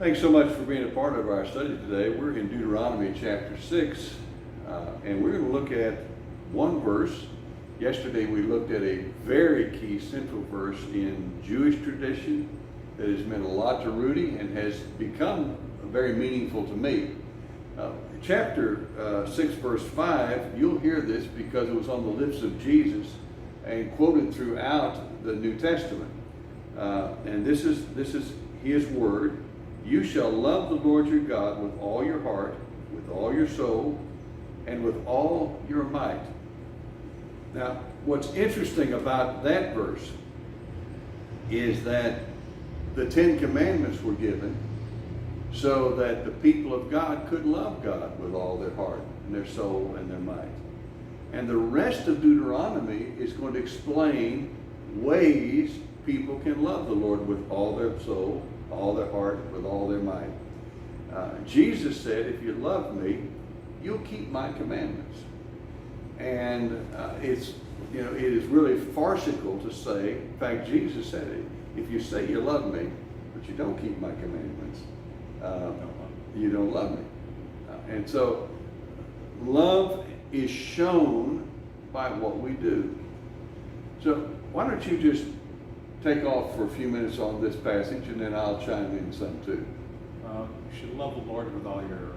Thanks so much for being a part of our study today. We're in Deuteronomy chapter 6, and we're going to look at one verse. Yesterday we looked at a very key central verse in Jewish tradition that has meant a lot to Rudy and has become very meaningful to me. Chapter 6 verse 5, you'll hear this because it was on the lips of Jesus and quoted throughout the New Testament. And this is his word. You shall love the Lord your God with all your heart, with all your soul, and with all your might. Now, what's interesting about that verse is that the 10 Commandments were given so that the people of God could love God with all their heart and their soul and their might. And the rest of Deuteronomy is going to explain ways people can love the Lord with all their soul, all their heart, with all their might. Jesus said, if you love me, you'll keep my commandments. And it is really farcical to say, in fact, Jesus said it, if you say you love me, but you don't keep my commandments, you don't love me. And so love is shown by what we do. So why don't you just take off for a few minutes on this passage, and then I'll chime in some too. You should love the Lord with all your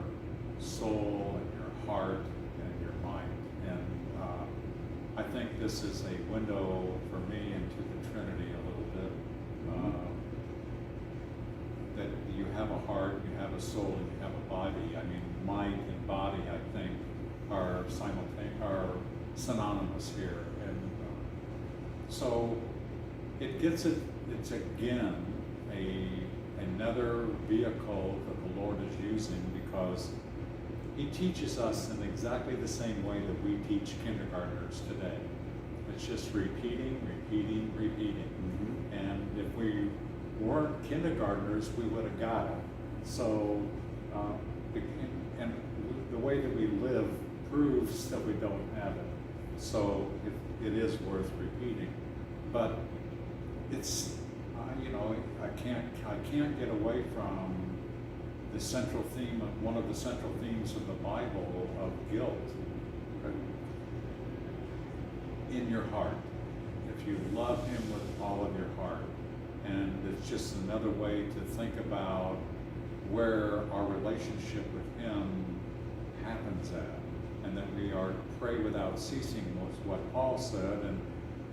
soul and your heart and your mind. And I think this is a window for me into the Trinity a little bit. That you have a heart, you have a soul, and you have a body. I mean, mind and body, I think, are synonymous here. And so it's again another vehicle that the Lord is using, because He teaches us in exactly the same way that we teach kindergartners today. It's just repeating. Mm-hmm. And if we weren't kindergartnens, we would have got it. So, and the way that we live proves that we don't have it. So it is worth repeating. But it's, I can't get away from the central theme of one of the central themes of the Bible of guilt. In your heart, if you love Him with all of your heart, and it's just another way to think about where our relationship with Him happens at, and that we are to pray without ceasing was what Paul said. And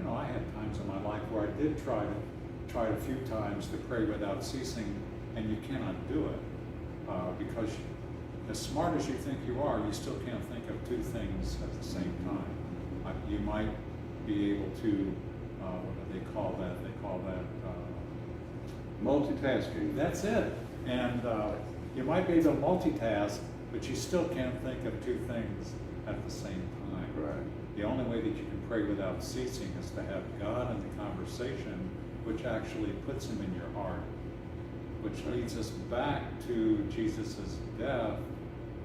I had times in my life where I did try a few times to pray without ceasing, and you cannot do it because as smart as you think you are, you still can't think of two things at the same time. You might be able to, what do they call that? They call that multitasking. That's it. And you might be able to multitask, but you still can't think of two things at the same time. Right. The only way that you can pray without ceasing is to have God in the conversation, which actually puts Him in your heart, which leads us back to Jesus' death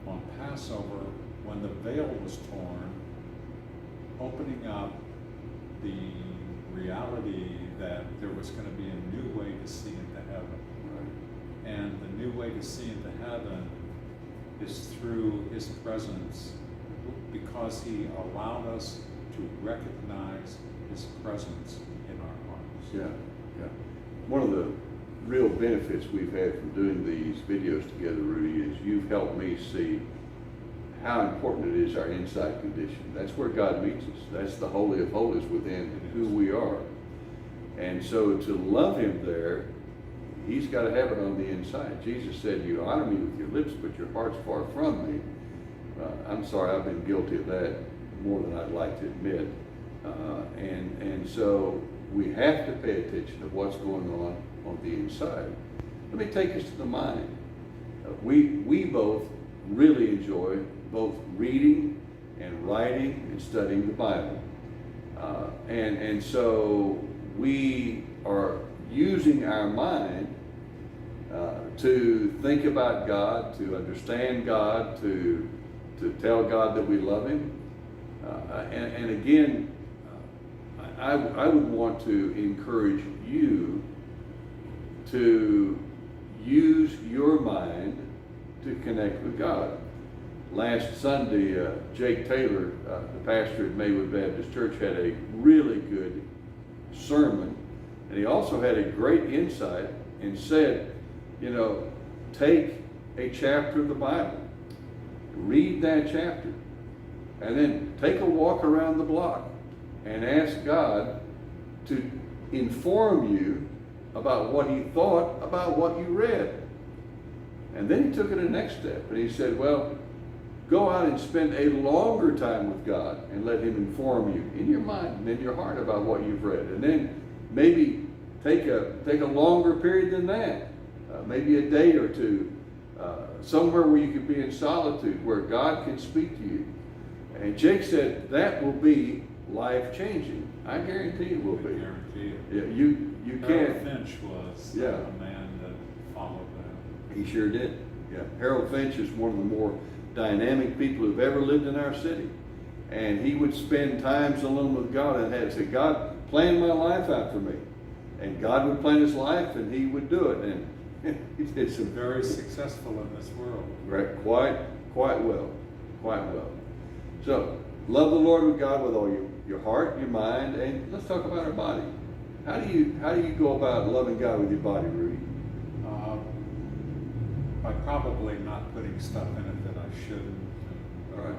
on Passover when the veil was torn, opening up the reality that there was going to be a new way to see into heaven. Right. And the new way to see into heaven is through His presence, because He allowed us to recognize His presence in our hearts. Yeah. One of the real benefits we've had from doing these videos together, Rudy, is you've helped me see how important it is our inside condition. That's where God meets us. That's the Holy of Holies within who we are. And so to love Him there, He's got to have it on the inside. Jesus said, you honor me with your lips, but your heart's far from me. I'm sorry, I've been guilty of that more than I'd like to admit. And so we have to pay attention to what's going on the inside. Let me take us to the mind. We both really enjoy both reading and writing and studying the Bible. And so we are using our mind to think about God, to understand God, to tell God that we love Him. And again, I would want to encourage you to use your mind to connect with God. Last Sunday, Jake Taylor, the pastor at Maywood Baptist Church, had a really good sermon, and he also had a great insight and said, take a chapter of the Bible, read that chapter, and then take a walk around the block and ask God to inform you about what he thought about what you read. And then he took it a next step, and he said, well, go out and spend a longer time with God and let him inform you in your mind and in your heart about what you've read. And then maybe take a longer period than that, maybe a day or two, somewhere where you can be in solitude, where God can speak to you. And Jake said that will be life-changing. I guarantee it will be. I guarantee it. Yeah, you Harold can't. Finch was Yeah. a man that followed that. He sure did. Yeah, Harold Finch is one of the more dynamic people who've ever lived in our city. And he would spend times alone with God and had to say, God, plan my life out for me. And God would plan his life and he would do it. And he did some Very successful in this world. right, quite well. So, love the Lord with God with all your heart, your mind, and let's talk about our body. How do you go about loving God with your body, Rudy? By probably not putting stuff in it that I shouldn't. All right.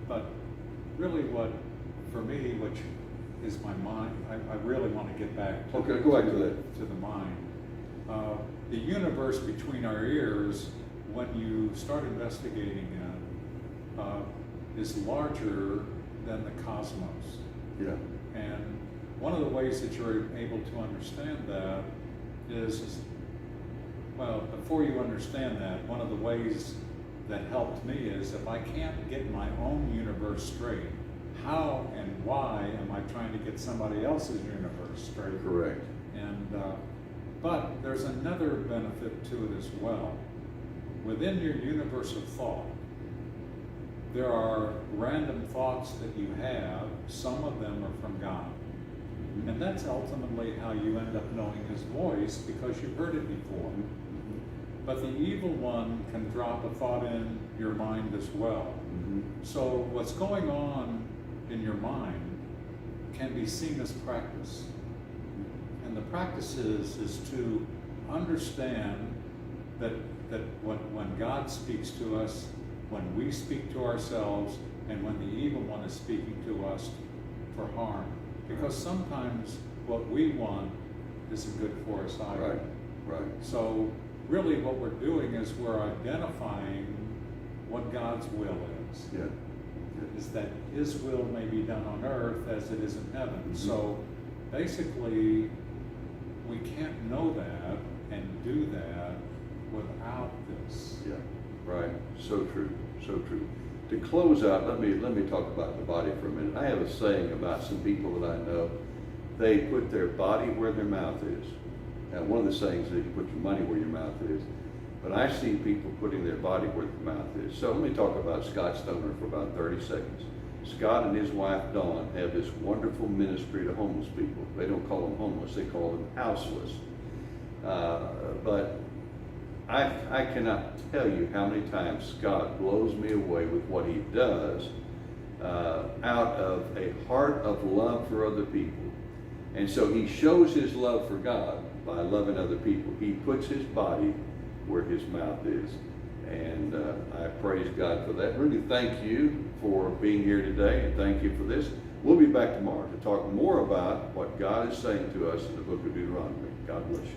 But really for me, which is my mind, I really want to get back to, Okay, go back to that. to the mind. The universe between our ears, when you start investigating it, is larger than the cosmos. Yeah. And one of the ways that you're able to understand that is, well, before you understand that, one of the ways that helped me is if I can't get my own universe straight, how and why am I trying to get somebody else's universe straight? Correct. And but there's another benefit to it as well. Within your universe of thought, there are random thoughts that you have. Some of them are from God. Mm-hmm. And that's ultimately how you end up knowing his voice, because you've heard it before. Mm-hmm. But the evil one can drop a thought in your mind as well. Mm-hmm. So what's going on in your mind can be seen as practice. And the practice is to understand that when God speaks to us, when we speak to ourselves, and when the evil one is speaking to us for harm. Because sometimes what we want isn't good for us either. Right. So really what we're doing is we're identifying what God's will is. Yeah. Is that his will may be done on earth as it is in heaven. Mm-hmm. So basically, we can't know that and do that without this. Yeah. Right. So true. So true. To close out, let me talk about the body for a minute. I have a saying about some people that I know. They put their body where their mouth is. Now, one of the sayings is you put your money where your mouth is. But I see people putting their body where their mouth is. So let me talk about Scott Stoner for about 30 seconds. Scott and his wife Dawn have this wonderful ministry to homeless people. They don't call them homeless, they call them houseless. But I cannot tell you how many times Scott blows me away with what he does out of a heart of love for other people. And so he shows his love for God by loving other people. He puts his body where his mouth is. And I praise God for that. Rudy, thank you for being here today, and thank you for this. We'll be back tomorrow to talk more about what God is saying to us in the book of Deuteronomy. God bless you.